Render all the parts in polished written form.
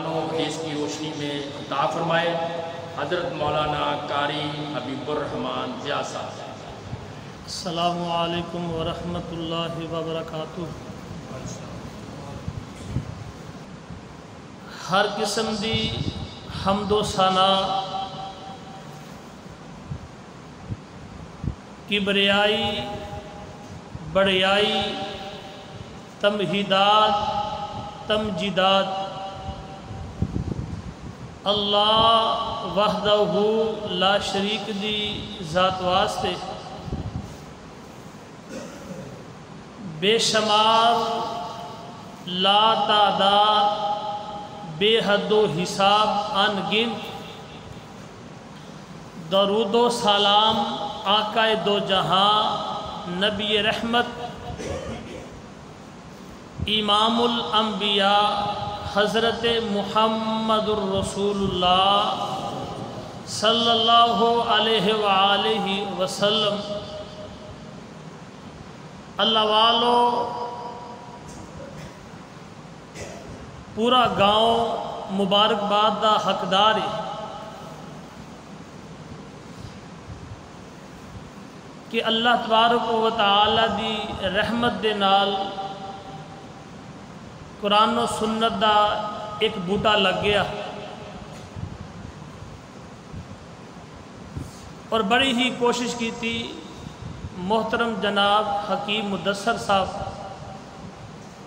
قرآن و حدیث کی روشنی میں عطا فرمائے۔ حضرت مولانا قاری حبیب الرحمن ضیاء صاحب۔ السلام علیکم ورحمۃ اللہ وبرکاتہ۔ ہر قسم دی حمد و ثنا، کبریائی، بڑیائی، تمہیدات، تمجیدات اللہ وحدہ لا شریک دی ذات واسطے بے شمار، لا تعداد، بے حد و حساب ان گنت درود و سلام آقا دو جہاں نبی رحمت امام الانبیاء حضرت محمد الرسول اللہ صلی اللہ علیہ وآلہ وسلم۔ اللہ والو، پورا گاؤں مبارکباد دا حقدار ہے کہ اللہ تبارک و تعالی دی رحمت دے نال قرآن و سنت دا ایک بوٹا لگ گیا، اور بڑی ہی کوشش کی تھی محترم جناب حکیم مدثر صاحب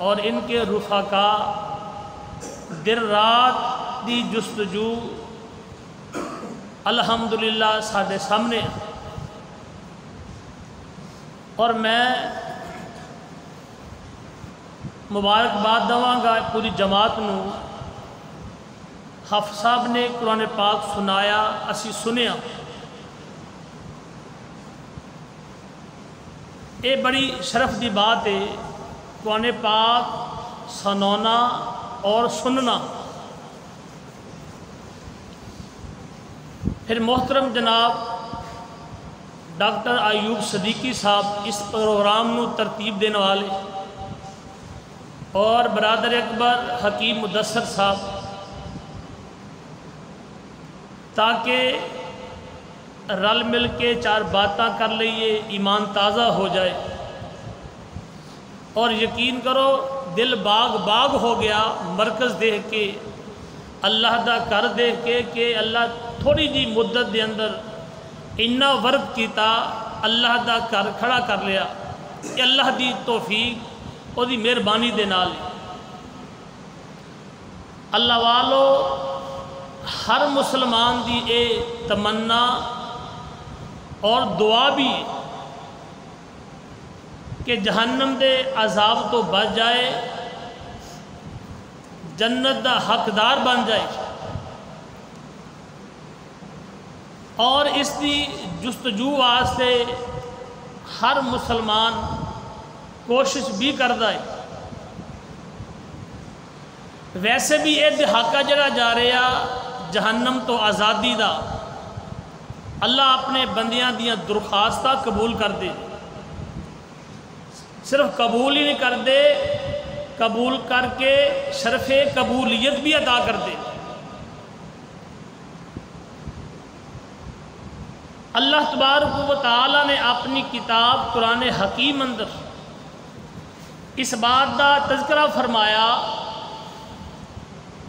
اور ان کے رفقاء دن رات دی جستجو الحمدللہ ساڈے سامنے، اور میں مبارکباد دواں گا پوری جماعت نو۔ حافظ صاحب نے قرآن پاک سنایا، اسی سنیا، یہ بڑی شرف دی بات ہے قرآن پاک سنونا اور سننا۔ پھر محترم جناب ڈاکٹر ایوب صدیقی صاحب اس پروگرام نو ترتیب دینے والے، اور برادر اکبر حکیم مدثر صاحب، تاکہ رل مل کے چار باتاں کر لئیے، ایمان تازہ ہو جائے، اور یقین کرو دل باغ باغ ہو گیا مرکز دیکھ کے، اللہ دا کر دیکھ کے کہ اللہ تھوڑی جی مدت دے اندر اتنا ورک کیتا، اللہ دا کر کھڑا کر لیا، کہ اللہ دی توفیق اور دی مہربانی دے نال۔ اللہ والو، ہر مسلمان دی اے تمنا اور دعا بھی کہ جہنم دے عذاب تو بچ جائے، جنت دا حقدار بن جائے، اور اس دی جستجو واسطے ہر مسلمان کوشش بھی کرتا ہے۔ ویسے بھی یہ دہاقہ جڑا جا رہا جہنم تو آزادی دا، اللہ اپنے بندیاں دیاں درخواستہ قبول کر دے، صرف قبول ہی نہیں کر دے، قبول کر کے شرف قبولیت بھی عطا کر دے۔ اللہ تبارک و تعالی نے اپنی کتاب قرآن حکیم اندر اس بات دا تذکرہ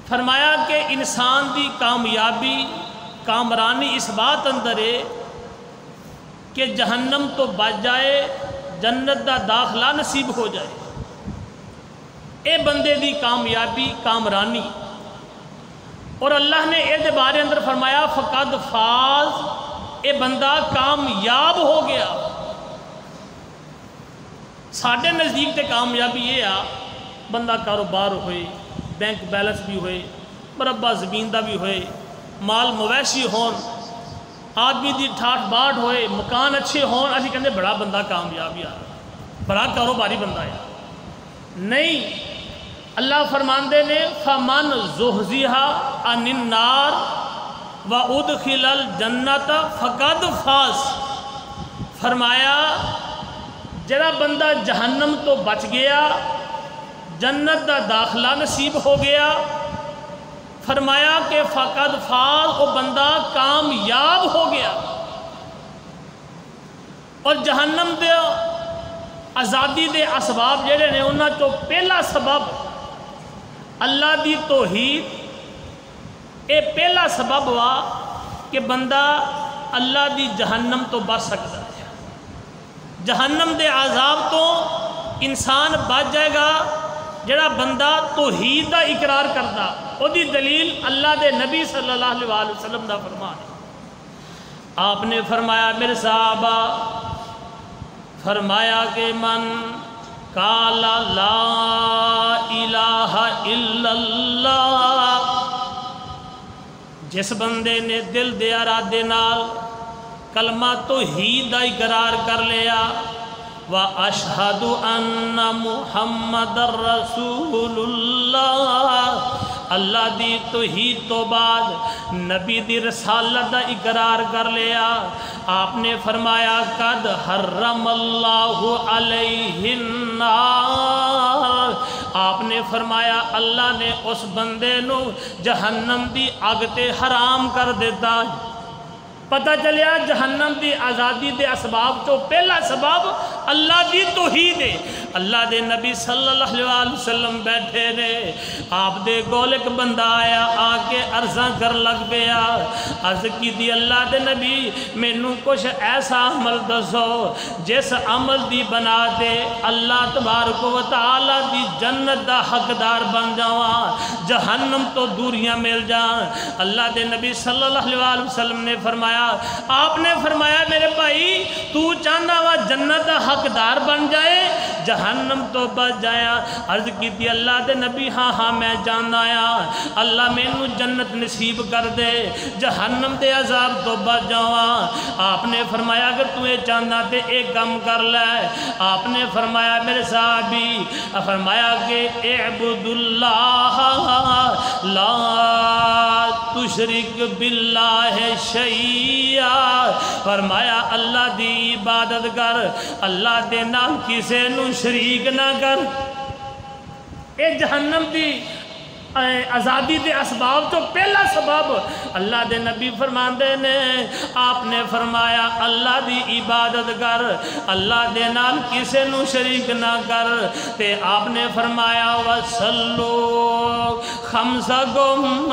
فرمایا کہ انسان دی کامیابی کامرانی اس بات اندر ہے کہ جہنم تو بچ جائے، جنت دا داخلہ نصیب ہو جائے۔ اے بندے دی کامیابی کامرانی، اور اللہ نے اے بارے اندر فرمایا فقد فاز، اے بندہ کامیاب ہو گیا۔ ساڈے نزدیک تے کامیابی یہ آ بندہ کاروبار ہوئے، بینک بیلنس بھی ہوئے، مربع زمین دا بھی ہوئے، مال مویشی ہون، آدمی دی ٹھاٹ باٹ ہوئے، مکان اچھے ہون، اسی کہندے بڑا بندہ کامیاب یار، بڑا کاروباری بندہ ہے۔ نہیں، اللہ فرماندے نے فمن زحزح عن النار وادخل الجنت فقد فاز، فرمایا جڑا بندہ جہنم تو بچ گیا، جنت دا داخلہ نصیب ہو گیا، فرمایا کہ فقد فاز، وہ بندہ کامیاب ہو گیا۔ اور جہنم دے آزادی دے اسباب جڑے نے انہاں چوں پہلا سبب اللہ دی توحید، اے پہلا سبب ہوا کہ بندہ اللہ دی جہنم تو بچ سکتا ہے۔ جہنم دے عذاب تو انسان بچ جائے گا جڑا بندہ توحید دا اقرار کردا۔ او دی دلیل اللہ دے نبی صلی اللہ علیہ وسلم دا فرمان ہے۔ آپ نے فرمایا میرے صحابہ، فرمایا کہ من قال لا الہ الا اللہ، جس بندے نے دل دے ارادے نال کلمہ توحید دا اقرار کر لیا، وَأَشْهَدُ أَنَّ مُحَمَّدَ رَسُولُ اللَّهِ، اللہ دی توحید تو بعد نبی دی رسالت دا اقرار کر لیا۔ آپ نے فرمایا قد حرم اللہ علیہ النار، آپ نے فرمایا اللہ نے اس بندے نو جہنم دی آگ تے حرام کر دیتا ہے۔ پتہ چلیا جہنم دی آزادی دے اسباب تو پہلا سبب اللہ دی توحید ہے۔ اللہ دے نبی صلی اللہ علیہ وسلم بیٹھے نے، آپ دے کول ایک بندہ آیا، آ کے عرضاں کر لگ پیا۔ عرض کی دی اللہ دے نبی مینوں کچھ ایسا عمل دسو جس عمل دی بنا دے اللہ تبارک و تعالی دی جنت دا حقدار بن جاواں، جہنم تو دوریاں مل جان۔ اللہ دے نبی صلی اللہ علیہ وسلم نے فرمایا، آپ نے فرمایا میرے بھائی تو چاہنا وا جنت دا حقدار بن جائے، جہنم تو بچ جایا۔ عرض کی تھی اللہ دے نبی ہاں ہاں میں جاننا آیا، اللہ مینوں جنت نصیب کر دے، جہنم دے عذاب تو بچ جاواں۔ آپ نے فرمایا اگر تو یہ چاہنا تے ایک کام کر لے۔ آپ نے فرمایا میرے صحابی، فرمایا کہ اعبد اللہ لا تشرک باللہ شیئا، فرمایا اللہ دی عبادت کر، اللہ دے نام کسے نو شریک نہ کر۔ اے جہنم دی آزادی دے اسباب تو پہلا سبب اللہ دے نبی فرماندے نے، آپ نے فرمایا اللہ دی عبادت کر، اللہ دے نال کسے نو شریک نہ کر۔ تے آپ نے فرمایا وَصَلُّوا خَمْسَكُمْ،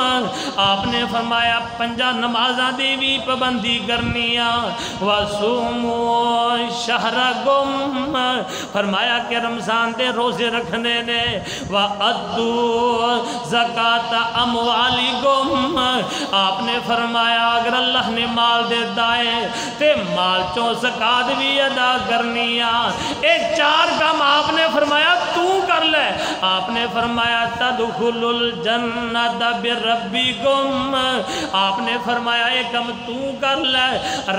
آپ نے فرمایا 5 نمازاں دی بھی پابندی کرنیاں، وَصُومُوا شَهْرَكُمْ، فرمایا کہ رمضان دے روزے رکھنے نے، وَأَدُّوا زکات اموالکم، آپ نے فرمایا اگر اللہ نے مال دیتا ہے تے مال چوں زکات بھی ادا کرنیا۔ اے 4 کام آپ نے فرمایا تو کر لے۔ آپ نے فرمایا تدخل الجنت بربکم، آپ نے فرمایا اے کام تو کر لے،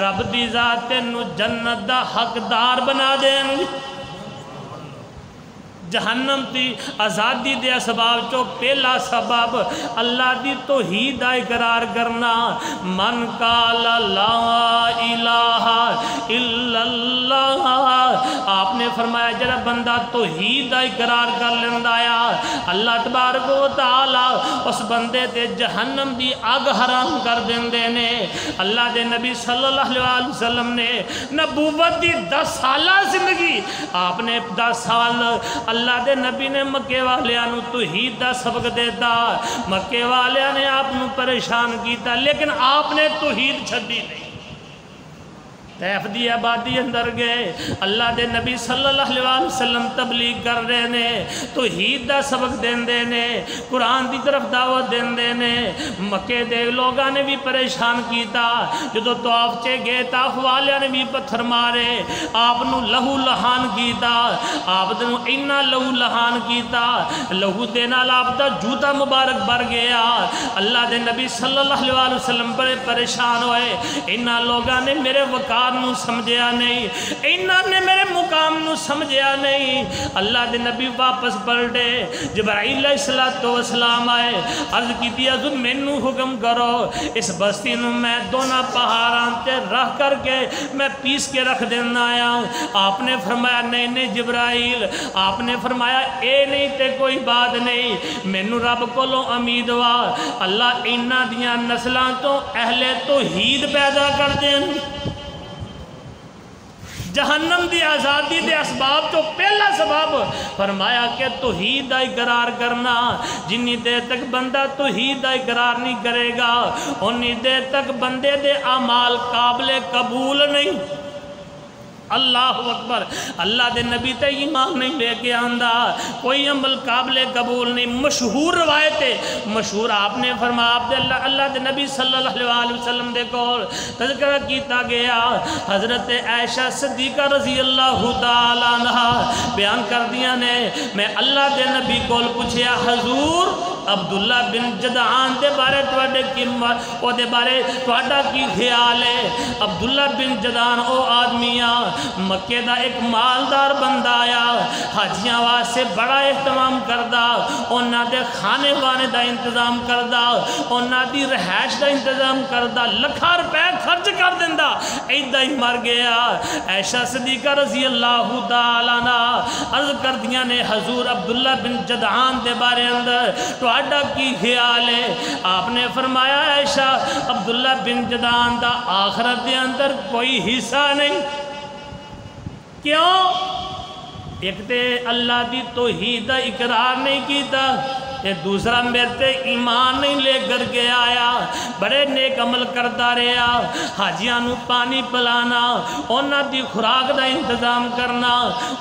رب دی ذات تینوں جنت دا حقدار بنا دین گے۔ جہنم دی آزادی دے اسباب چو پہلا سبب اللہ دی توحید دا اقرار کرنا۔ من قال لا الہ الا اللہ، آپ نے فرمایا جڑا بندہ توحید دا اقرار کر لیندہ آیا، اللہ تبارک و تعالی اس بندے تے جہنم دی آگ حرام کر دیندے نے۔ اللہ دے نبی صلی اللہ علیہ وسلم نے نبوت دی 10 سالہ زندگی، آپ نے 10 سال اللہ دے نبی نے مکے والیاں نو توحید دا سبق دیتا، مکے والیاں نے آپ نو پریشان کیتا، لیکن آپ نے توحید چھڈی نہیں۔ طیف دی آبادی اندر گئے، اللہ دے نبی صلی اللہ علیہ وسلم تبلیغ کر رہے نے، توحید دا سبق دین دے نے، قرآن دی طرف دعوت دین دے نے۔ مکے دے لوگاں نے بھی پریشان کیتا، جدو طواف چے گئے طواف والیاں نے بھی پتھر مارے، آپ نو لہو لہان کیتا، آپ نو اینا لہو لہان کیتا، لہو دے نال آپ دا جوتا مبارک بھر گیا۔ اللہ دے نبی صلی اللہ علیہ وسلم بڑے پریشان ہوئے، اینا لوگاں نے میرے وقار نو سمجھیا نہیں، انہاں نے میرے مقام نو سمجھیا نہیں. اللہ دے نبی واپس پلٹے. جبرائیل علیہ السلام آئے, عرض کی حضور مینوں حکم کرو اس بستی نو میں دونوں پہاڑاں تے رکھ کر کے میں پیس کے رکھ دینا آیا. آپ نے فرمایا نہیں نہیں جبرائیل, آپ نے فرمایا اے نہیں تے کوئی بات نہیں, مینوں رب کولوں امید وا اللہ انہاں دیاں نسلاں تو اہل توحید پیدا کر دین. جہنم دی آزادی دے اسباب تو پہلا سبب فرمایا کہ توحید دا اقرار کرنا. جنی دیر تک بندہ توحید دا اقرار نہیں کرے گا انی دیر تک بندے دے اعمال قابل قبول نہیں. اللہ اکبر. اللہ دے نبی تے ایمان نہیں لے کے آندا, کوئی عمل قابل قبول نہیں. مشہور روایت ہے, مشہور آپ نے فرمایا آپ دے اللہ دے نبی صلی اللہ علیہ وسلم دے کول تذکرہ کیتا گیا. حضرت عائشہ صدیقہ رضی اللہ تعالی عنہ بیان کر دیا نے, میں اللہ دے نبی کول پوچھیا حضور عبداللہ بن جدعان دے بارے توڑے کی او دے بارے توڑا کی خیال ہے. عبداللہ بن جدعان او آدمیاں مکے دا ایک مالدار بندہ آیا, حاجیاں واسے بڑا اہتمام کردہ, انہاں دے کھانے وانے دا انتظام کردہ, انہاں دی رہائش دا انتظام کردہ, لکھا روپے خرچ کر دیندہ, ایدہ ہی مر گیا. عائشہ صدیقہ رضی اللہ تعالیٰ عنہ عرض کر دیا نے حضور عبداللہ بن جدعان دے بارے اندر تو اڈا کی خیال ہے. آپ نے فرمایا عائشہ عبداللہ بن جدعان دا آخرت دے اندر کوئی حصہ نہیں. کیوں؟ ایک تے اللہ دی توحید دا اقرار نہیں کیتا, دوسرا میرے تے ایمان نہیں لے کر کے آیا, بڑے نیک عمل کرتا رہا, حاجیاں نو پانی پلانا, انہاں دی خوراک دا انتظام کرنا,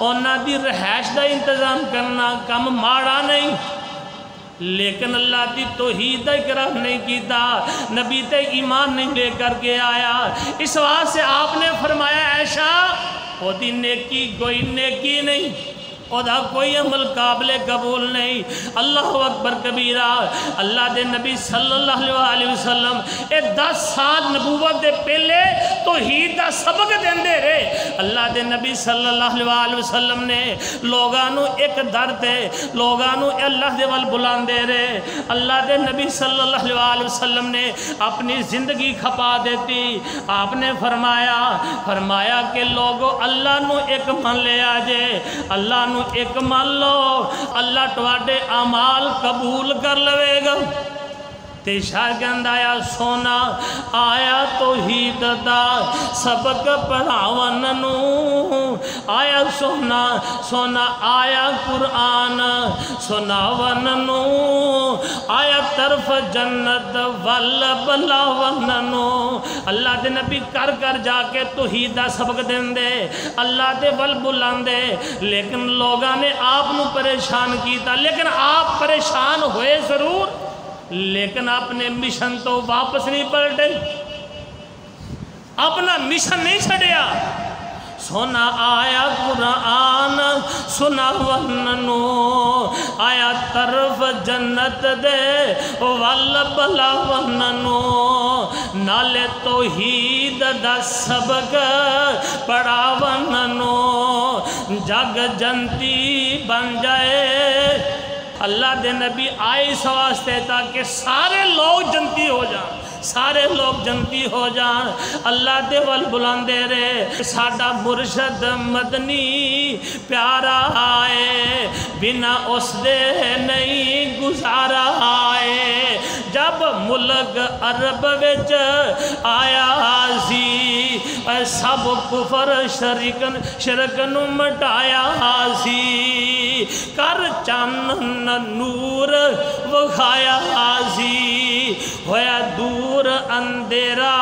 انہاں دی رہائش دا انتظام کرنا, کم ماڑا نہیں. لیکن اللہ دی توحید دا اقرار نہیں کیتا, نبی تے ایمان نہیں لے کر کے آیا. اس واسطے آپ نے فرمایا عائشہ او دی نیکی کوئی نیکی نہیں, او دا کوئی عمل قابل قبول نہیں. اللہ اکبر کبیرہ. اللہ دے نبی صلی اللہ علیہ وسلم 10 سال نبوت دے پہلے توحید دا سبق دیندے رہے. اللہ دے نبی صلی اللہ علیہ وسلم نے لوگانو ایک در تے لوگانو اللہ دے وال بلاندے رہے. اللہ دے نبی صلی اللہ علیہ وسلم نے اپنی زندگی کھپا دیتی. آپ نے فرمایا کہ لوگو اللہ نو ایک من لے آجے, اللہ نو ایک مان لو, اللہ تواڈے اعمال قبول کر لوے گا. تے شاگرد آیا سونا آیا توحید دا سبق پڑھاون نو, آیا سونا آیا قرآن سناون نو, آیا طرف جنت ول بلاون نو. اللہ دے نبی کر جا کے توحید دا سبق دین دے, اللہ دے ول بلان دے, لیکن لوگاں نے آپ نو پریشان کیتا. لیکن آپ پریشان ہوئے ضرور, لیکن اپنے مشن تو واپس نہیں پلٹے, اپنا مشن نہیں چھڑیا. سونا آیا قرآن سناون نو, آیا طرف جنت دے ول بلاون نو, نالے توحید دا سبق پڑھاون نو, جگ جنتی بن جائے. اللہ دے نبی آئے اس واسطے تاکہ سارے لوگ جنتی ہو جائیں, سارے لوگ جنتی ہو جائیں. اللہ دے ول بلاندے رہے. ساڈا مرشد مدنی پیارا آئے, بنا اس دے نہیں گزارا آئے. جب ملک عرب وچ آیا سی, سب کفر شرک نو مٹایا سی, کر چان نور وکھایا سی, ہویا دور اندھیرا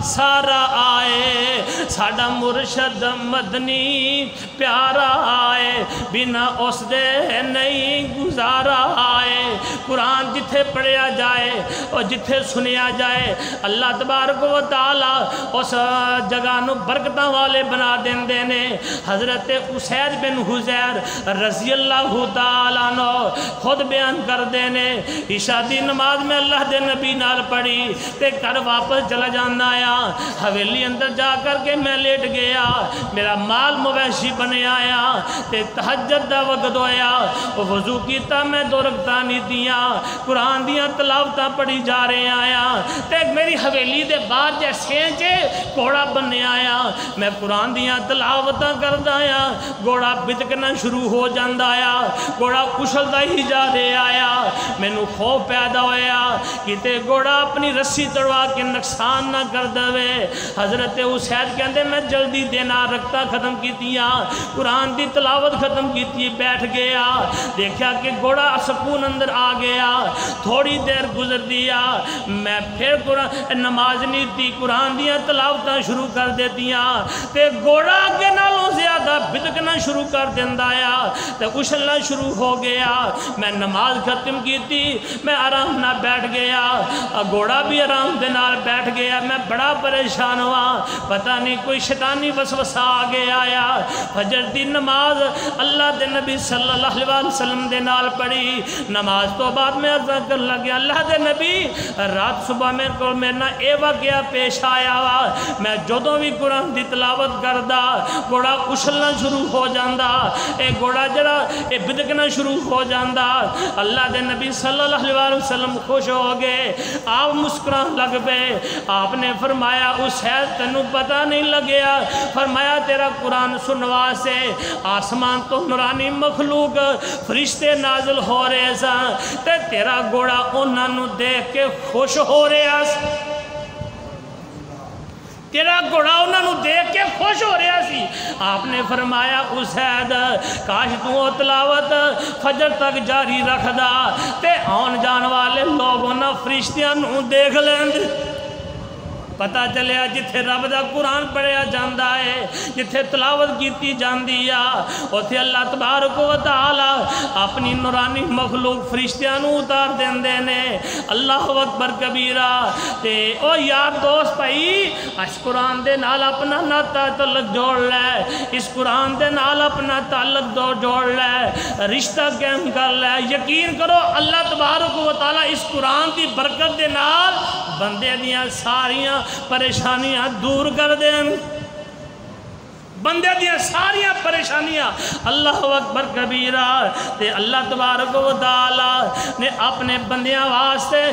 سارا آئے. ساڈا مرشد مدنی پیارا آئے, بنا اس دے نہیں گزارا آئے. قرآن جتھے پڑھیا جائے اور جتھے سنیا جائے, اللہ تبارک و تعالی اس جگہ نو برکتاں والے بنا دیندے نے. حضرت اسید بن حضیر رضی اللہ تعالیٰ عنہ خود بیان کر دینے, عشاء دی نماز میں اللہ دے نبی نال پڑھی تے کر واپس چلا جانا آیا. آیا حویلی اندر جا کر کے میں لیٹ گیا میرا مال مویشی بنے آیا تے تہجد دا وقت ہویا وضو کیتا میں 2 رکعتاں نہیں دیاں قرآن دیاں تلاوتاں پڑھی جا رہے آیا تے میری حویلی دے باہر جیسے گھوڑا بنے آیا میں قرآن دیاں تلاوتاں کردا آیا گھوڑا بدکنا شروع ہو جاندا آیا گھوڑا کشلدا ہی جا رہے آیا مینوں خوف پیدا ہویا کتے گھوڑا اپنی رسی تڑوا کے نقصان نہ کر دے حضرت حسین کہندے میں جلدی دینا رکھتا ختم کیتیاں قرآن دی تلاوت ختم کیتی بیٹھ گیا دیکھا کہ گھوڑا سکون اندر آ گیا تھوڑی دیر گزر دیا میں پھر نماز نہیں تھی قرآن دیا تلاوتاں شروع کر دیتیاں تے گھوڑا کے نالوں زیادہ بدکنا شروع کر دیندا آیا تے اچھلنا شروع ہو گیا میں نماز ختم کی تھی میں آرام نہ بیٹھ گیا گھوڑا بھی آرام دے نال بیٹھ گیا میں بڑا پریشان ہوا پتہ نہیں کوئی شیطانی وسوسہ آگے آیا فجر دی نماز اللہ دے نبی صلی اللہ علیہ وسلم دے نال پڑھی نماز تو بعد میں عرض کر لگیا اللہ دے نبی رات صبح میرے کو میرا اے واقعہ پیش آیا وا میں جدوں بھی قرآن دی تلاوت کردا گھوڑا اچھلنا شروع ہو جاندا اے گھوڑا جڑا اے بدکنا شروع ہو جاندا اللہ دے نبی صلی اللہ علیہ وسلم خوش ہو گئے آپ مسکران لگ پے آپ نے فرمایا حسین تینوں پتہ نہیں لگیا فرمایا تیرا قرآن سنوا سے آسمان تو نورانی مخلوق فرشتے نازل ہو رہے سن تے تیرا گھوڑا انہاں نوں دیکھ کے خوش ہو رہا سی تیرا گھوڑا انہاں نوں دیکھ کے خوش ہو رہا سی آپ نے فرمایا حسین کاش تو تلاوت فجر تک جاری رکھ دا تے آن جان والے لوگوں نہ فرشتیاں نوں دیکھ لیندے پتہ چلیا جتھے رب دا قرآن پڑھیا جاندا ہے جتھے تلاوت کیتی جاندی اوتھے اللہ تبارک و تعالی اپنی نورانی مخلوق فرشتیاں نوں اتار دیندے نے اللہ اکبر کبیرہ تے او یار دوست بھائی اس قرآن دے نال اپنا ناتا تعلق جوڑ لے اس قرآن دے نال اپنا تعلق جوڑ لے رشتہ قائم کر لے یقین کرو اللہ تبارک و تعالی اس قرآن دی برکت دے نال بندے دیاں ساریاں پریشانیاں دور کر دیں بندے دیاں ساریاں پریشانیاں اللہ اکبر کبیرہ تے اللہ تبارک و تعالی نے اپنے بندیاں واسطے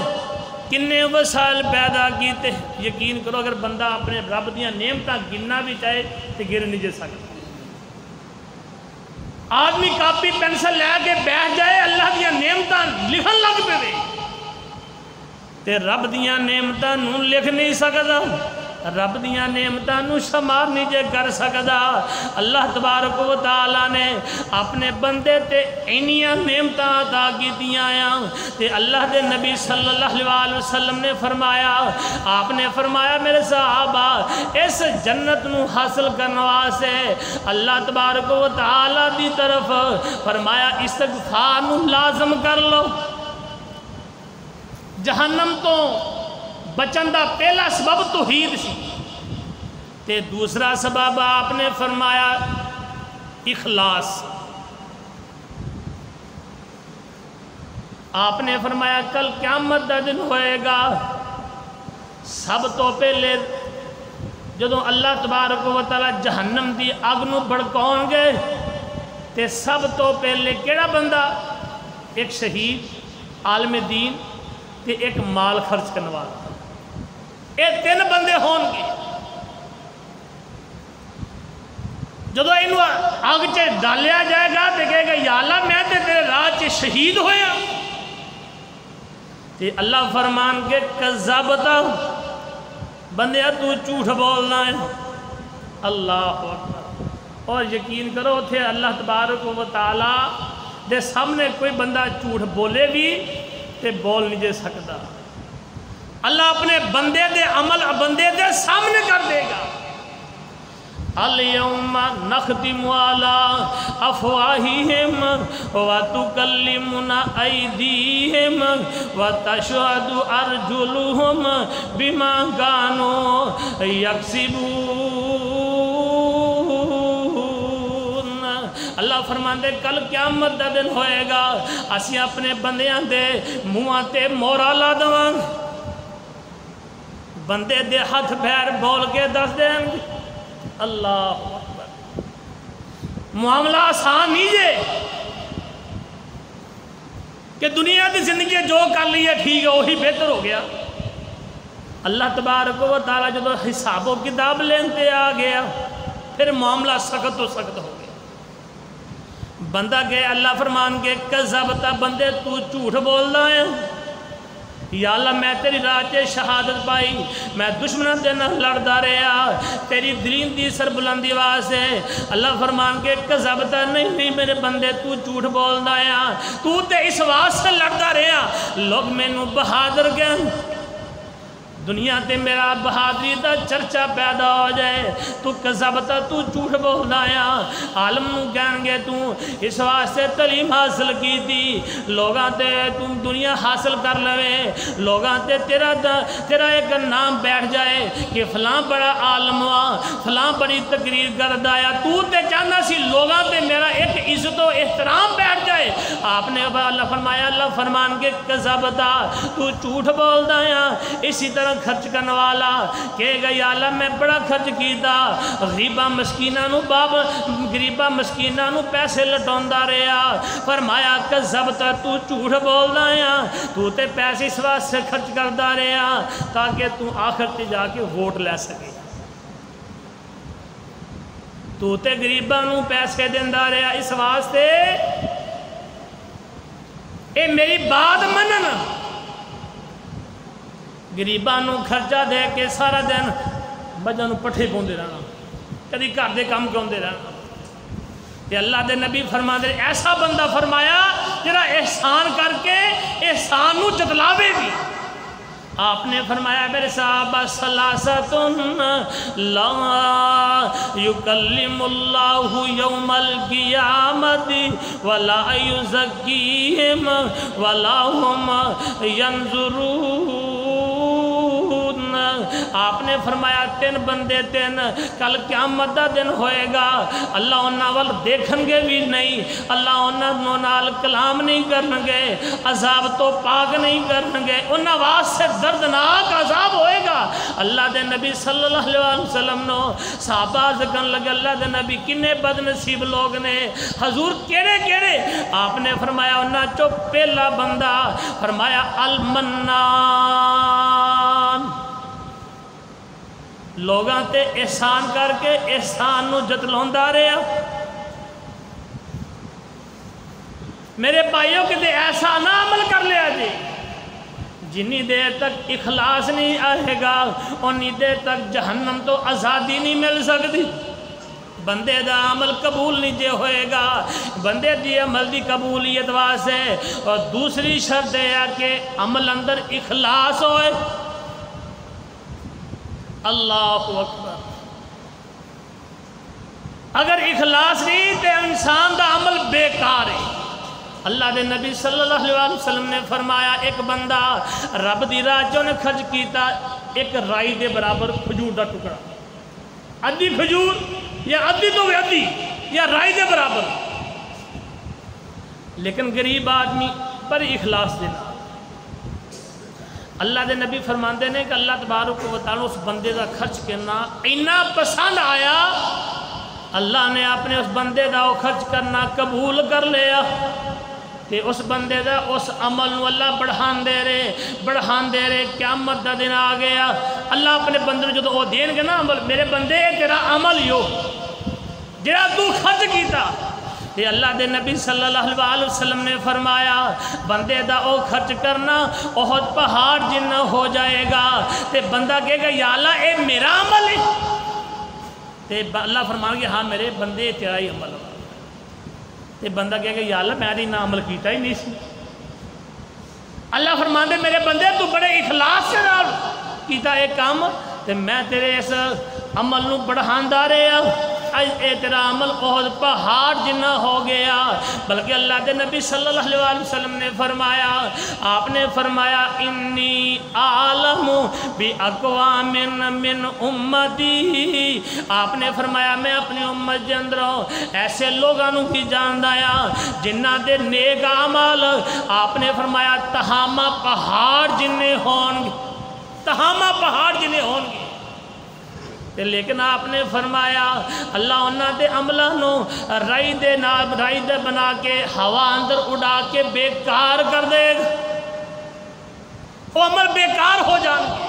کنے وسائل پیدا کیتے یقین کرو اگر بندہ اپنے رب دیاں نعمتاں گننا بھی چاہے تے گر نہیں جا سکتا آدمی کاپی پینسل لے کے بیٹھ جائے اللہ دیاں نعمتاں لکھن لگ پے تے رب دیاں نعمتاں نوں لکھ نہیں سکدا رب دیاں نعمتاں نوں شمار نہیں جے کر سکدا اللہ تبارک و تعالی نے اپنے بندے تے اینیاں نعمتاں عطا کیتیاں تے اللہ دے نبی صلی اللہ علیہ وسلم نے فرمایا آپ نے فرمایا میرے صحابہ اس جنت نوں حاصل کرنے واسطے اللہ تبارک و تعالی دی طرف فرمایا استغفار نوں لازم کر لو جہنم تو بچن دا پہلا سبب توحید سی تے دوسرا سبب آپ نے فرمایا اخلاص آپ نے فرمایا کل قیامت دا دن ہوئے گا سب تو پہلے جدوں اللہ تبارک و تعالی جہنم دی اگ نوں بھڑکاؤں گے تے سب تو پہلے کیڑا بندہ ایک شہید عالم دین تے ایک مال خرچ کرنے والا یہ 3 بندے ہون گے جدو انہوں آگ چے ڈالیا جائے گا تے کہے گا یا اللہ میں تے تیرے راہ چے شہید ہویا تے اللہ فرمان کے کذابتا بندیا تو جھوٹ بولنا ہے اللہ اکبر اور یقین کرو تھے اللہ تبارک و تعالی دے سامنے کوئی بندہ جھوٹ بولے بھی تے بول نہیں دے سکتا اللہ اپنے بندے دے عمل بندے دے سامنے کر دے گا اليوم نختم على افواههم وتكلمنا ايديهم وتشهد ارجلهم بما كانوا يكسبون اللہ فرماندے کل قیامت دا دن ہوئے گا اسی اپنے بندیاں دے منہاں تے مورا لا دواں بندے دے ہاتھ پیر بول کے دس دیں گے اللہ اکبر۔ معاملہ آسان نہیں جے کہ دنیا کی زندگی جو کر لی ہے ٹھیک ہے وہی بہتر ہو گیا۔ اللہ تبارک و تعالیٰ جب حساب و کتاب لینے آ گیا پھر معاملہ سخت و سخت ہو گیا۔ بندہ کہ اللہ فرمان کے کذبتا بندے تو جھوٹ بول رہا ہے، یا اللہ میں تیری راہ چے شہادت پائی، میں دشمنوں دے نال لڑدا رہیا تیری دلین دی سر بلندی واسطے۔ اللہ فرمان کے کذبتا نہیں میرے بندے تو جھوٹ بول رہا ہے، تو تے اس واسطے لڑدا رہیا لوگ مینوں بہادر کہن، دنیا تے میرا بہادری دا چرچا پیدا ہو جائے، تو کذبتا تو جھوٹ بول رہا ہے۔ عالم نو کہن گے تو اس واسطے تعلیم حاصل کی تھی لوگاں تے تم دنیا حاصل کر لوے، لوگاں تے تیرا ایک نام بیٹھ جائے کہ فلاں بڑا عالم ہوا، فلاں بڑی تقریر کردا ہے، تو تے چاہنا سی لوگاں تے میرا ایک عزت و احترام بیٹھ جائے۔ آپ نے اللہ فرمایا، اللہ فرمان کے کذبتا تو جھوٹ بول رہا ہے۔ اسی طرح خرچ کرنے والا کہے گا یا اللہ میں بڑا خرچ کیتا، غریباں مسکیناں نو پیسے لٹوندا رہیا۔ فرمایا کذبتا تو جھوٹ بول رہا ہے، تو تے پیسے اس واسطے خرچ کردا رہیا تاکہ تو آخر تے جا کے ووٹ لے سکے، تو تے غریباں نو پیسے دیندا رہیا اس واسطے اے میری بات منن، غریباں نو خرچہ دے کے سارا دن بجاں نو پٹھے پوندے رہنا، کدی گھر دے کام کروندے رہنا۔ تے اللہ دے نبی فرما دے ایسا بندہ فرمایا جڑا احسان کر کے احسان نو جتلاوے بھی۔ آپ نے فرمایا میرے صحابہ ثلاثۃ لا یکلم اللہ یوم القیامت ولا یزکیہم ولا ہم ینظرون۔ آپ نے فرمایا تین بندے تین کل قیامت دا دن ہوئے گا، اللہ انہاں وال دیکھن گے بھی نہیں، اللہ انہاں نال کلام نہیں کرن گے، عذاب تو پاک نہیں کرن گے، انہاں واسطے دردناک عذاب ہوئے گا۔ اللہ دے نبی صلی اللہ علیہ وسلم نو صحابہ ذکر لگے اللہ دے نبی کنے بد نصیب لوگ نے، حضور کیڑے کیڑے؟ آپ نے فرمایا انہاں چو پہلا بندہ فرمایا المنان، لوگاں تے احسان کر کے احسان نو جتلوندا رہیا۔ میرے بھائیوں کتے ایسا نہ عمل کر لیا جی، جنی دیر تک اخلاص نہیں آئے گا انی دیر تک جہنم تو آزادی نہیں مل سکتی۔ بندے دا عمل قبول نہیں جے ہوئے گا، بندے دی عمل دی قبولیت واسے، اور دوسری شرط ہے کہ عمل اندر اخلاص ہوئے۔ اللہ اکبر، اگر اخلاص نہیں تو انسان دا عمل بیکار ہے۔ اللہ دے نبی صلی اللہ علیہ وسلم نے فرمایا ایک بندہ رب دی راہ جو نے خرچ کیتا ایک رائی دے برابر کھجور دا ٹکڑا، ادھی کھجور یا ادھی تو ادھی یا رائی دے برابر، لیکن غریب آدمی پر اخلاص دینا۔ اللہ دے نبی فرماندے نے کہ اللہ تبارک و تعالیٰ اس بندے دا خرچ کرنا اتنا پسند آیا، اللہ نے اپنے اس بندے دا خرچ کرنا قبول کر لیا، تے اس بندے دا اس عمل نو اللہ بڑھان دے رہے، قیامت دا دن آ گیا، اللہ اپنے بندے جو تو وہ دین گے نا عمل، میرے بندے تیرا عمل یو جڑا تو خرچ کیتا، تے اللہ دے نبی صلی اللہ علیہ وسلم نے فرمایا بندے دا او خرچ کرنا احد پہاڑ جنہ ہو جائے گا، تے بندہ کہے گا یا اللہ اے میرا عمل ہے، تے اللہ فرمائے گا ہاں میرے بندے تیرا ہی عمل ہو، تے بندہ کہے گا یا اللہ میں نے نہ عمل کیتا ہی نہیں سی۔ اللہ فرماندے میرے بندے تو بڑے اخلاص سے نال کیتا ایک کام، تے میں تیرے اس عمل نو بڑھاندا رہیا، اج اے تیرا عمل احد پہاڑ جنہ ہو گیا۔ بلکہ اللہ دے نبی صلی اللہ علیہ وسلم نے فرمایا، آپ نے فرمایا انی عالم بی اقوام من امتی، آپ نے فرمایا میں اپنی امت کے اندروں ایسے لوگوں کی جان دایا جنہ دے نیک اعمال آپ نے فرمایا تہامہ پہاڑ جننے ہون گے، تہامہ پہاڑ جنہیں ہون گے. لیکن آپ نے فرمایا اللہ انہاں دے عملہ نو رائی دے بنا کے ہوا اندر اڑا کے بیکار کر دے گا. وہ عمل بیکار ہو جان گے.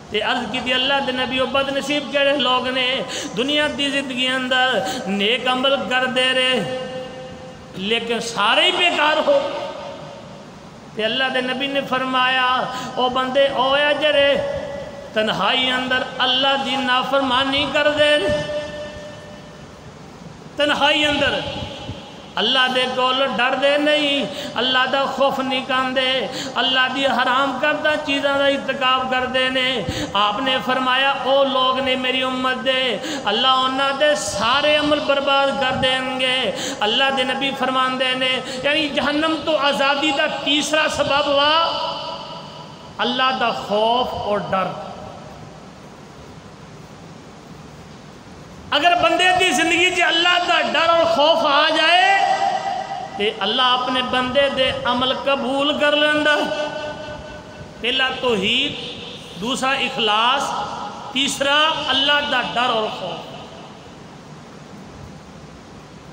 تے عرض کی تھی اللہ دے نبی و بد نصیب کہڑے لوگ نے دنیا دی زندگی اندر نیک عمل کر دے رہے لیکن سارے ہی بیکار ہو. تے اللہ دے نبی نے فرمایا او بندے اویا جرے تنہائی اندر اللہ دی نافرمانی کر دے. تنہائی اندر اللہ دے کول ڈر دے نہیں, اللہ دا خوف نہیں کاندے, اللہ دی حرام کردہ چیزاں دا ارتکاب کر دے نے. آپ نے فرمایا او لوگ نے میری امت دے اللہ انہاں دے سارے عمل برباد کر دیں گے. اللہ دے نبی فرمان دے نے یعنی جہنم تو آزادی دا تیسرا سبب وا اللہ دا خوف اور ڈر. اگر بندے دی زندگی جے اللہ دا ڈر اور خوف آ جائے تے اللہ اپنے بندے دے عمل قبول کر لیندہ. پہلا توحید, دوسرا اخلاص, تیسرا اللہ دا ڈر اور خوف.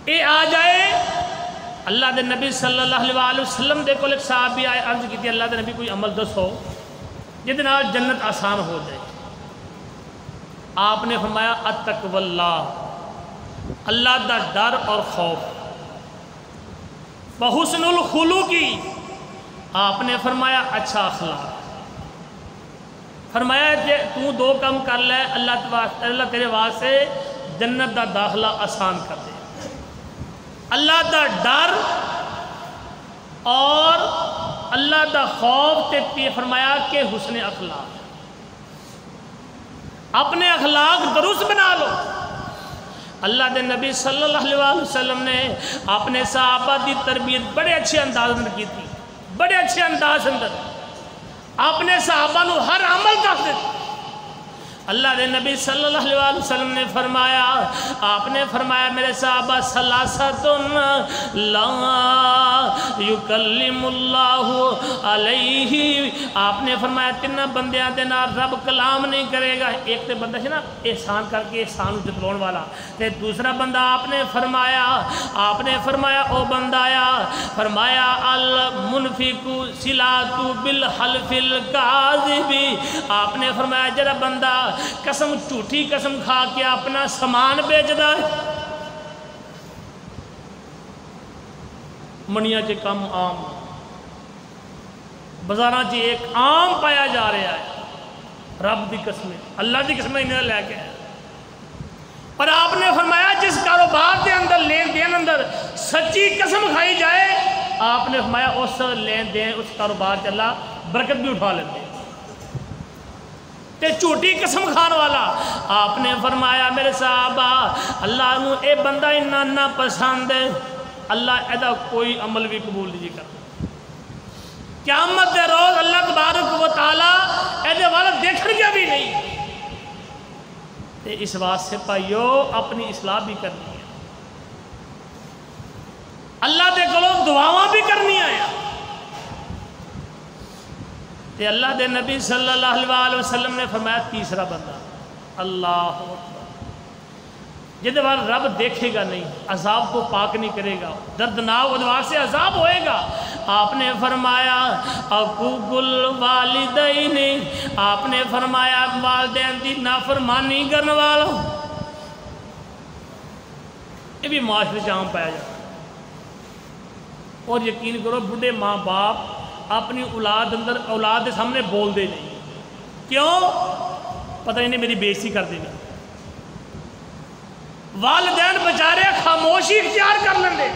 اے آ جائے اللہ دے نبی صلی اللہ علیہ وسلم دے کول ایک صحابی آئے عرض کی تھی اللہ دے نبی کوئی عمل دسو جتنا جنت آسان ہو جائے. آپ نے فرمایا اتقوا اللہ, اللہ دا ڈر اور خوف. بحسن الخلوقی, آپ نے فرمایا اچھا اخلاق. فرمایا کہ تو دو کم کر لے اللہ تیرے واسطے جنت دا داخلہ آسان کر دے. اللہ دا ڈر اور اللہ دا خوف تے فرمایا کہ حسن اخلاق. اپنے اخلاق درست بنا لو. اللہ دے نبی صلی اللہ علیہ وسلم نے اپنے صحابہ دی تربیت بڑے اچھے انداز اندر کی تھی. بڑے اچھے انداز اندر اپنے صحابہ نو ہر عمل دس دیتے. اللہ دے نبی صلی اللہ علیہ وسلم نے فرمایا آپ نے فرمایا میرے صحابہ ثلاثۃ لا یکلم اللہ علیہ. آپ نے فرمایا تین بندیاں دے نال رب کلام نہیں کرے گا. ایک تے بندہ ہے نا احسان کر کے احسان جتلون والا, تے دوسرا بندہ آپ نے فرمایا او بندہ آیا فرمایا المنفق صلات بالحلف الکاذب. آپ نے فرمایا جڑا بندہ قسم جھوٹی قسم کھا کے اپنا سامان بیچدا ہے. منیا چ کم عام بازاراں چ ایک عام پایا جا رہا ہے رب دی قسم اللہ دی قسم انہیں لے کے. پر آپ نے فرمایا جس کاروبار دے اندر لین دین اندر سچی قسم کھائی جائے آپ نے فرمایا اس لین دین اس کاروبار چ اللہ برکت بھی اٹھا لیتے. تے جھوٹی قسم کھان والا آپ نے فرمایا میرے صحابہ اللہ نو اے بندہ انہاں نہ پسند ہے اللہ ایدہ کوئی عمل بھی قبول نہیں کرتا. قیامت دے روز اللہ تبارک و تعالیٰ ایدے والا دیکھن گیا بھی نہیں. تے اس واسطے پائیو اپنی اصلاح بھی کرنی ہے, اللہ دے کولوں دعاواں بھی کرنی آیا. تے اللہ دے نبی صلی اللہ علیہ وسلم نے فرمایا تیسرا بندہ اللہ جدے وال رب دیکھے گا نہیں, عذاب کو پاک نہیں کرے گا, دردناک ادوار سے عذاب ہوئے گا. آپ نے فرمایا عقوق الوالدین, آپ نے فرمایا والدین دی نافرمانی کرنے والا. یہ بھی معاشرے عام پایا جاتا ہے. اور یقین کرو بڑھے ماں باپ اپنی اولاد کے سامنے بول دے نہیں. کیوں؟ پتہ نہیں میری بےزتی کر دینا. والدین بچارے خاموشی اختیار کر لیں.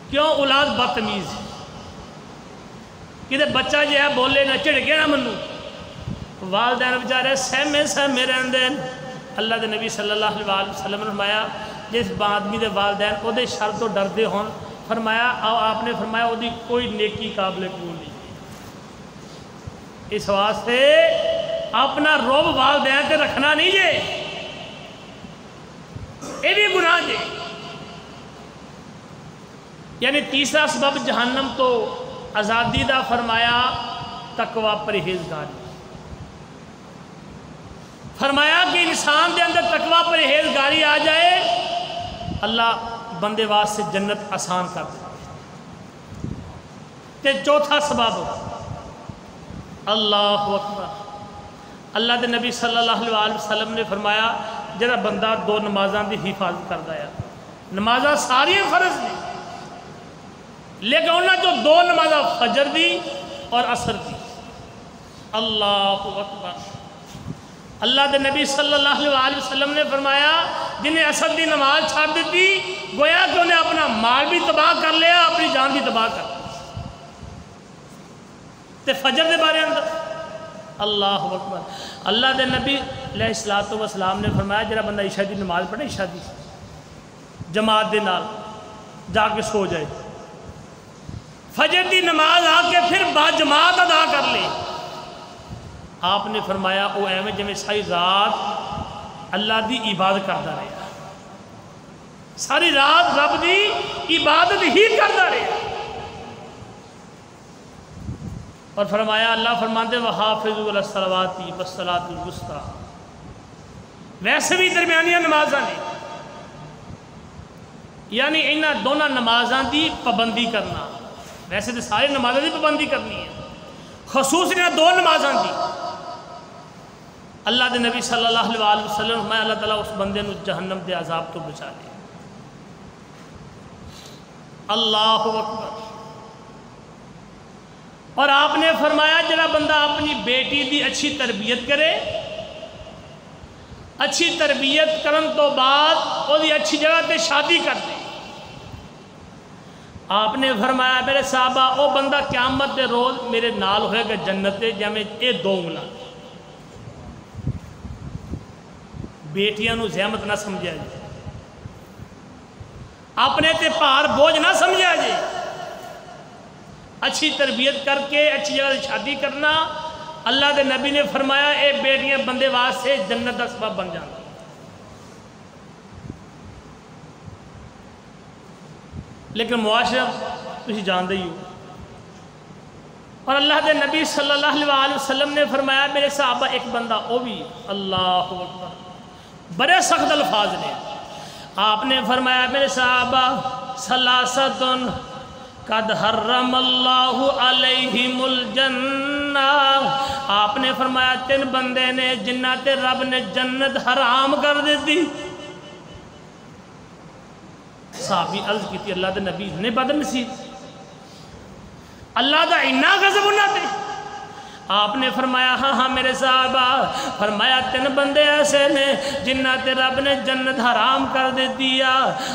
کیوں؟ اولاد بدتمیز کہ بچہ جو ہے بولے نہ چڑکے نہ منو. والدین بچارے سہمے رہندے. اللہ دے نبی صلی اللہ علیہ وسلم نے فرمایا جس آدمی دے والدین وہ دے شر تو ڈردے ہون فرمایا آپ نے فرمایا وہ دی کوئی نیکی قابل قبول نہیں. اس واسطے اپنا روب والدین تے رکھنا نہیں جے, یہ بھی گناہ جے. یعنی تیسرا سبب جہنم تو آزادی دا فرمایا تقوی پرہیزگاری. فرمایا کہ انسان دے اندر تقوی پرہیزگاری آ جائے اللہ بندے واسطے جنت آسان کر دے. تے چوتھا سبب اللہ اکبر. اللہ دے نبی صلی اللہ علیہ وسلم نے فرمایا جڑا بندہ دو نمازاں دی حفاظت کردا ہے. نمازاں ساری فرض نے لیکن انہاں جو دو نمازاں فجر دی اور عصر دی. اللہ اکبر. اللہ دے نبی صلی اللہ علیہ وسلم نے فرمایا جنہیں عصر دی نماز چھاڑ دیتی گویا کہ انہیں اپنا مال بھی تباہ کر لیا اپنی جان بھی تباہ کر لی. تے فجر دے بارے اندر اللہ اکبر. اللہ دے نبی علیہ السلام نے فرمایا جڑا بندہ عشاء دی نماز پڑھے عشاء دی جماعت دے نال جا کے سو جائے فجر دی نماز آ کے پھر با جماعت ادا کر لے. آپ نے فرمایا او ایویں جویں ساری رات اللہ دی عبادت کرتا رہا ساری رات رب دی عبادت ہی کرتا رہا. اور فرمایا اللہ فرماتے وحافظوا علی الصلوات والصلاۃ الوسطی. ویسے بھی درمیانیاں نمازاں نے یعنی انہاں دونوں نمازاں دی پابندی کرنا. ویسے تو سارے نمازاں دی پابندی کرنی ہے خصوصاً انہاں دو نمازاں دی. اللہ دے نبی صلی اللہ علیہ وسلم میں اللہ تعالیٰ اس بندے نو جہنم دے عذاب تو بچا لے. اللہ اکبر. اور آپ نے فرمایا جڑا بندہ اپنی بیٹی دی اچھی تربیت کرے اچھی تربیت کرن تو بعد وہ دی اچھی جگہ تے شادی کر دے. آپ نے فرمایا میرے صحابہ او بندہ قیامت دے روز میرے نال ہوئے گا جنت دے جمیں اے دو انگلاں. بیٹیاں نو زحمت نہ سمجھا جائے اپنے تے پار بوجھ نہ سمجھا جائے. اچھی تربیت کر کے اچھی جگہ شادی کرنا اللہ دے نبی نے فرمایا اے بیٹیاں بندے واسطے جنت دا سبب بن جانا. لیکن معاشرہ تسی جاندے ہی ہو. اور اللہ دے نبی صلی اللہ علیہ وسلم نے فرمایا میرے صحابہ ایک بندہ او بھی اللہ اکبر بڑے سخت الفاظ نے. آپ نے فرمایا میرے صحابہ ثلاثۃ قد حرم اللہ علیہم الجنہ. آپ نے فرمایا تین بندے نے جنہ تے رب نے جنت حرام کر دیتی. صحابی عرض کی تھی اللہ دے نبی نے بدر نصیب اللہ دا انہا غضب نہ تے. آپ نے فرمایا ہاں ہاں میرے صحابہ. فرمایا تین بندے ایسے نے جنہ تے رب نے جنت حرام کر دے دیا.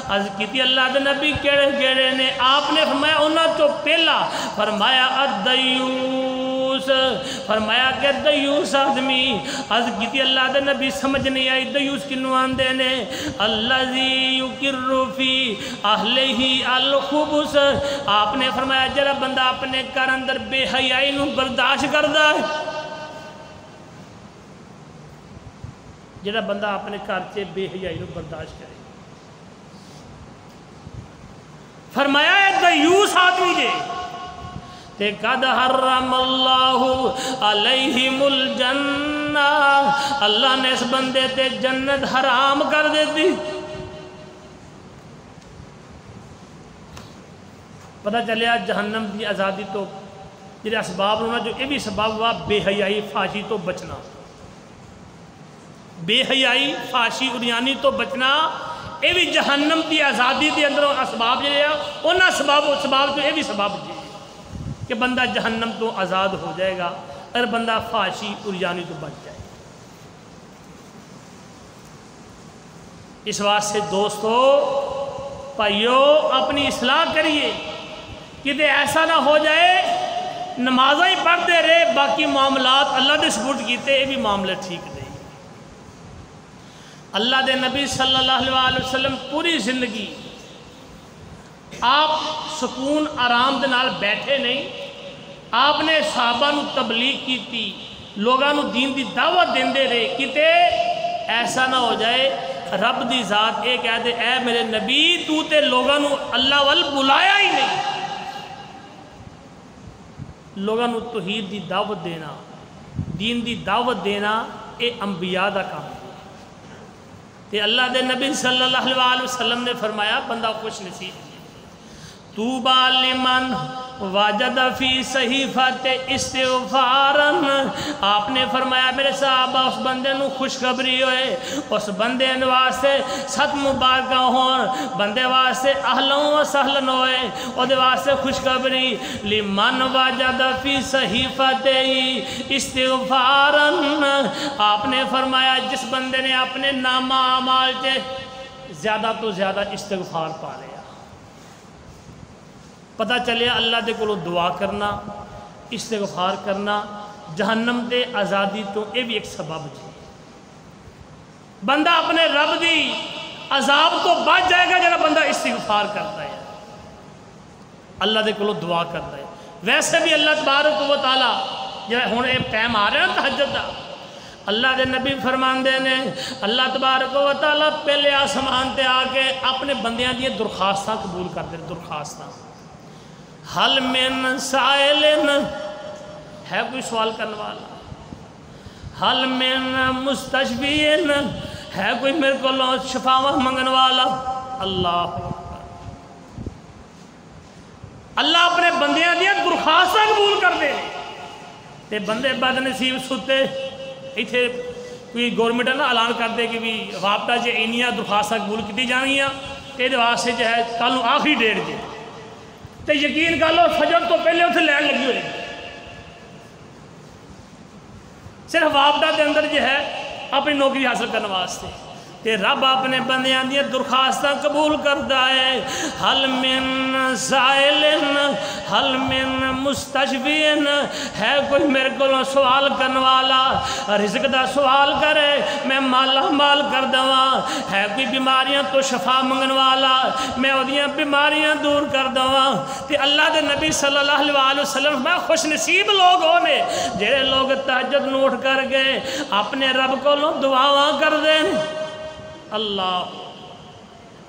عرض کی تھی اللہ دے نبی کیڑے کیڑے نے. آپ نے فرمایا انہاں تو پہلا فرمایا الدیوس. فرمایا کہ دیوس آدمی. عرض کی تھی اللہ دے نبی سمجھ نہیں آئی دیوس کنو آندے نے الذی یقر فی اہلہ الخبث. آپ نے فرمایا جڑا بندہ اپنے گھر اندر بے حیائی نو برداشت کردا جڑا بندہ اپنے گھر سے بے حیائی نو برداشت کرے. فرمایا اے دیوس آدمی جے تے قد حرم اللہ علیہم الجنہ. اللہ نے اس بندے تے جنت حرام کر دیتی. پتہ چلیا جہنم دی آزادی تو جڑے اسباب ہونا جو یہ بھی سبب ہوا بے حیائی فحاشی تو بچنا. بے حیائی فحاشی اریانی تو بچنا یہ بھی جہنم دی آزادی دے اندر اسباب جڑے ہیں انہاں سباب تو یہ بھی سبب جی کہ بندہ جہنم تو آزاد ہو جائے گا اگر بندہ فحاشی اریانی تو بچ جائے. اس واسطے دوستو بھائیو اپنی اصلاح کریے کہ ایسا نہ ہو جائے نمازیں ہی پڑھتے رہے باقی معاملات اللہ دے سپرد کیتے یہ بھی معاملے ٹھیک نہیں. اللہ دے نبی صلی اللہ علیہ وسلم پوری زندگی آپ سکون آرام دے نال بیٹھے نہیں. آپ نے صحابہ نو تبلیغ کی تھی لوگاں نو دین دی دعوت دیندے رہے کتے ایسا نہ ہو جائے رب دی ذات اے کہہ دے اے میرے نبی تو تے لوگاں نو اللہ وال بلایا ہی نہیں. لوگوں کو توحید دی دعوت دینا، دین دی دعوت دینا، یہ انبیاء دا کام ہے۔ تے اللہ دے نبی صلی اللہ علیہ وسلم نے فرمایا بندہ خوش نصیب طوبی لمن وجد فی صحیفۃ استغفارن، آپ نے فرمایا میرے صحابہ اس بندے نو خوشخبری ہوئے، اس بندے واسطے ست مبارکہ ہون، بندے واسطے اہلاً و سہلاً ہوئے، وہ دے واسطے خوشخبری لمن وجد فی صحیفۃ استغفارن، آپ نے فرمایا جس بندے نے اپنے نامہ اعمال سے زیادہ تو زیادہ استغفار پا لیا۔ پتہ چلے اللہ دے کولوں دعا کرنا، استغفار کرنا جہنم تے آزادی تو یہ بھی ایک سبب جی۔ بندہ اپنے رب دی عذاب تو بچ جائے گا جب بندہ استغفار کرتا ہے، اللہ دے کولوں دعا کرتا ہے۔ ویسے بھی اللہ تبارک و تعالیٰ جب ہوں ایک ٹائم آ رہا ہے نا تہجد دا، اللہ دے نبی فرماندے نے اللہ تبارک و تعالیٰ پہلے آسمان تے آ کے اپنے بندیاں دی درخواستاں قبول کر دے، درخواستاں حل من سائلن، ہے کوئی سوال کرنے والا، حل من مستشفین، ہے کوئی میرے کو شفاوہ منگن والا، اللہ اللہ اپنے بندیاں دیا درخواستاں قبول کر دے تے بندے بد نصیب ستے ایتھے کوئی گورنمنٹ نا اعلان کر دے کہ بھی رابطہ جے اینیاں درخواستاں قبول کی جانیاں تے دے واسطے جو ہے کل آخری ڈیٹ جے تے یقین کر لو فجر تو پہلے اتنے لین لگی ہوئی، صرف وابدہ دے اندر جو ہے اپنی نوکری حاصل کرنے واسطے تے رب اپنے بندیاں دیا درخواستاں قبول کرتا ہے۔ حل من سائلن حل من مستشفین، ہے کوئی میرے کو سوال کرنے والا، رزق دا سوال کرے میں مالا مال کر دواں، ہے کوئی بیماریاں تو شفا منگن والا میں ودیاں بیماریاں دور کر دواں تے اللہ دے نبی صلی اللہ علیہ وسلم میں خوش نصیب لوگ ہونے جڑے لوگ تہجد نو اٹھ کر گئے اپنے رب کو دعاواں کر دیں۔ اللہ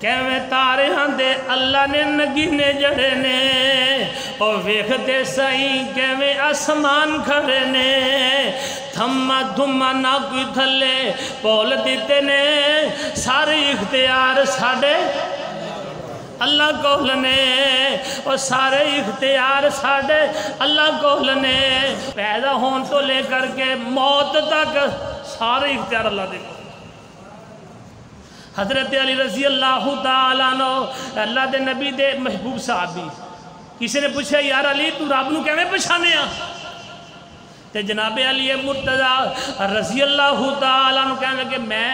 کیویں تارے ہاندے اللہ نے نگینے جڑے نے او ویکھتے سہی کیویں آسمان کھڑے نے، تھما دھما نہ کوئی تھلے پول دیتے نے، سارے اختیار ساڑے اللہ کول نے، اور سارے اختیار ساڑے اللہ کول نے، پیدا ہون تو لے کر کے موت تک سارے اختیار اللہ دے۔ حضرت علی رضی اللہ تعالیٰ عنہ اللہ دے نبی دے محبوب صحابی، کسی نے پوچھا یار علی تو رب نو کیویں پہچانے آ؟ تے جناب علی مرتضیٰ رضی اللہ تعالیٰ عنہ کہنے لگے میں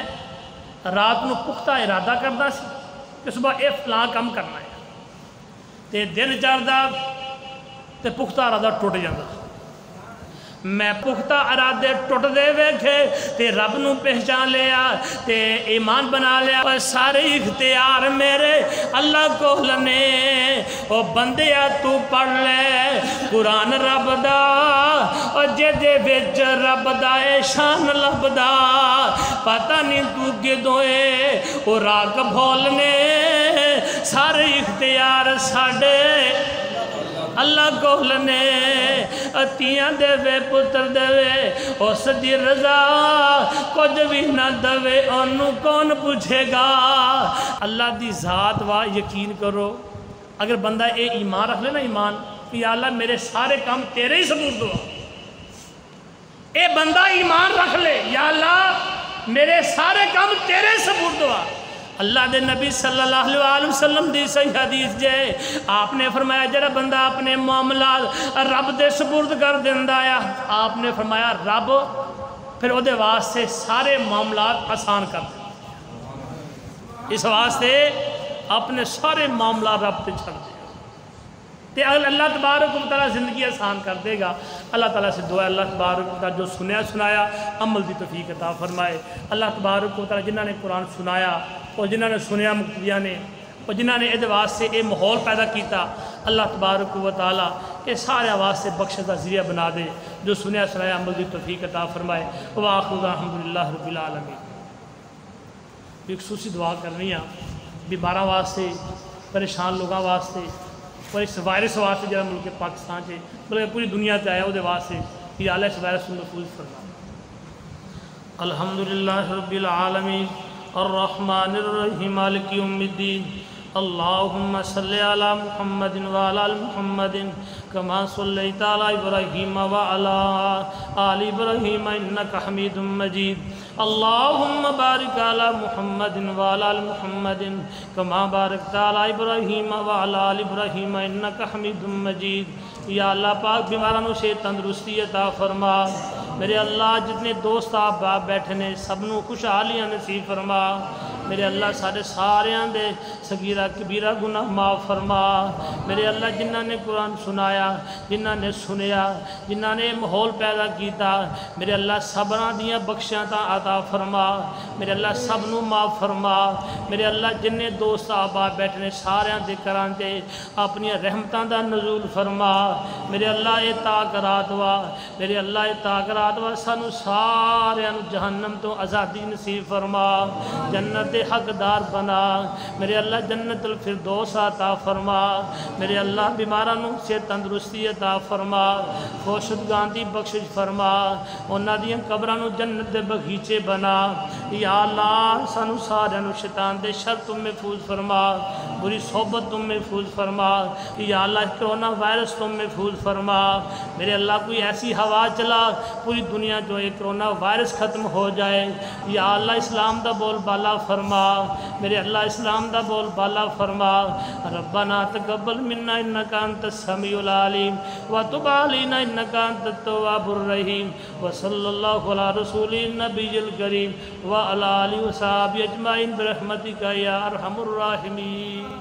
رات نو پختہ ارادہ کردا سی کہ صبح اے فلاں کام کرنا ہے تے دن چڑھدا تے پختہ ارادہ ٹوٹ جاندا، میں پختہ ارادے ٹوٹ دے ویکھے تے رب نو پہچان لیا تے ایمان بنا لیا، اور سارے اختیار میرے اللہ کو لنے۔ او بندیا تو پڑھ لے قرآن رب دا، اور جے دے وچ رب دا شان لب دا، پتہ نہیں تو کدوئے او راک بھولنے، سارے اختیار ساڑے اللہ کو لنے، اتیاں دے وے پتر دے وے اس دی رضا کچھ بھی نہ دوے انہوں کون پوچھے گا۔ اللہ دی ذات وا یقین کرو، اگر بندہ اے ایمان رکھ لے نا، ایمان کہ یا اللہ میرے سارے کام تیرے ہی سپرد ہوا، اے بندہ ایمان رکھ لے یا اللہ میرے سارے کام تیرے سپرد ہوا، اللہ دے نبی صلی اللہ علیہ وسلم دی صحیح حدیث جے آپ نے فرمایا جڑا بندہ اپنے معاملات رب دے سپرد کر دیندہ ہے، آپ نے فرمایا رب پھر او دے واسطے سارے معاملات آسان کر دے، اس واسطے اپنے سارے معاملات رب تے چھڑ دے تے اگر اللہ تبارک و تعالیٰ زندگی آسان کر دے گا۔ اللہ تعالیٰ سے دعا ہے اللہ تبارک و تعالیٰ جو سنایا عمل دی توفیق عطا فرمائے۔ اللہ تبارک و تعالیٰ جنہوں نے قرآن سنایا اور جنہوں نے سنیا مقتدیاں نے اور جنہوں نے ادھے واسطے اے ماحول پیدا کیتا، اللہ تبارک و تعالیٰ اے سارے واسطے بخشش دا ذریعہ بنا دے، جو سنیا عمل دی توفیق عطا فرمائے۔ وآخر الحمدللہ رب العالمین۔ ایک خصوصی دعا کرنی ہے بیماراں واسطے، پریشان لوگاں واسطے، اور اس وائرس واسطے جڑا ملک پاکستان سے بلکہ پوری دنیا سے آیا وہ واسطے یا اللہ اس وائرس کو محفوظ فرما۔ الحمدللہ رب العالمین الرحمن الرحیم مالک یوم الدین اللہم صلی علی محمد وعلی آل محمد کما صلیت علی ابراہیم وعلی آل ابراہیم انک حمید مجید اللہم بارک علی محمد وعلی آل محمد کما بارکت علی ابراہیم وعلی آل ابراہیم انک حمید مجید۔ یا اللہ پاک بیمارانوں سے تندرستی عطا فرما، میرے اللہ جتنے دوست آپ بیٹھے نے سب نو خوشحالیاں نصیب فرما، میرے اللہ سارے ساریاں دے صغیرہ کبیرہ گناہ معاف فرما، میرے اللہ جنہاں نے قرآن سنایا، جنہاں نے سنیا، جنہاں نے ماحول پیدا کیتا، میرے اللہ سبراں دیاں بخشاں تا عطا فرما، میرے اللہ سب نو معاف فرما، میرے اللہ جنہیں دوست آپ بیٹھے نے ساریاں دے کران تے اپنی رحمتاں دا نزول فرما، میرے اللہ اے تاکرات وا، میرے اللہ اے تاکرات وا سانو ساریاں جہنم تو آزادی نصیب فرما، جنت حقدار بنا، میرے اللہ جنت الفردوس عطا فرما، میرے اللہ بیمارانوں سے تندرستی عطا فرما، خوشدگاں دی بخشش فرما، انہاں دیاں قبرانوں جنت دے بغیچے بنا، یا اللہ سانو ساریاں شیطان دے شر تم محفوظ فرما، بری صحبت تم محفوظ فرما، یا اللہ کرونا وائرس تم محفوظ فرما، میرے اللہ کوئی ایسی ہوا چلا پوری دنیا جو ایک کرونا وائرس ختم ہو جائے، یا اللہ اسلام دا بول بالا فرما، میرے اللہ اسلام دا بول بالا فرما، ربنا تقبل منا انکا انت السمیع العلیم وتب علینا انکا انت التواب الرحیم وصلی اللہ علی رسول النبی الکریم وعلی آلہ وصحبہ اجمعین برحمتک یا ارحم الراحمین۔